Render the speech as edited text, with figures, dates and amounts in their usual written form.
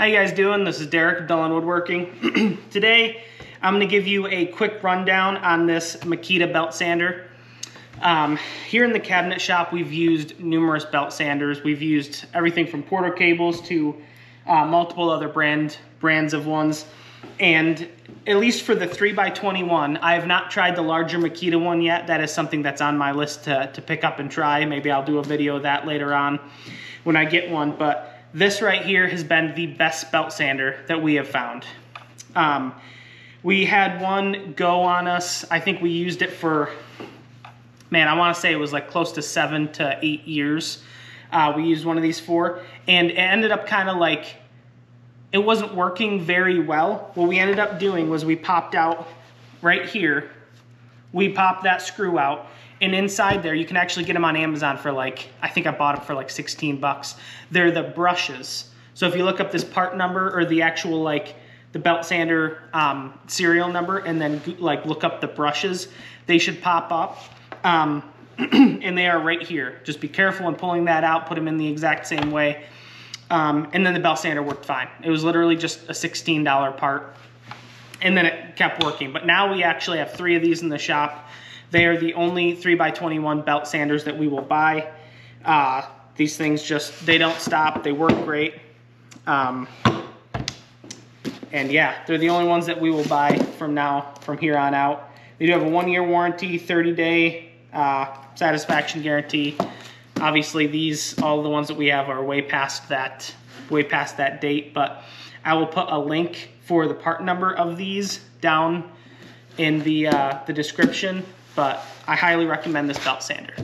How you guys doing? This is Derek of Dillon Woodworking. Today, I'm gonna give you a quick rundown on this Makita belt sander. Here in the cabinet shop, we've used numerous belt sanders. We've used everything from Porter cables to multiple other brands of ones. And at least for the 3x21, I have not tried the larger Makita one yet. That is something that's on my list to pick up and try. Maybe I'll do a video of that later on when I get one. But this right here has been the best belt sander that we have found. We had one go on us. I think we used it for, man, I want to say it was like close to 7 to 8 years. We used one of these for, and it ended up kind of like, it wasn't working very well. What we ended up doing was we popped out right here. We popped that screw out, and inside there, you can actually get them on Amazon for like, I think I bought them for like 16 bucks. They're the brushes. So if you look up this part number or the actual like the belt sander serial number and then like look up the brushes, they should pop up. And they are right here. Just be careful in pulling that out, put them in the exact same way. And then the belt sander worked fine. It was literally just a $16 part. And then it kept working. But now we actually have 3 of these in the shop. They are the only 3x21 belt sanders that we will buy. These things just, they don't stop. They work great. And yeah, they're the only ones that we will buy from here on out. They do have a 1-year warranty, 30-day satisfaction guarantee. Obviously these, all the ones that we have are way past that date, but I will put a link for the part number of these down in the description, but I highly recommend this belt sander.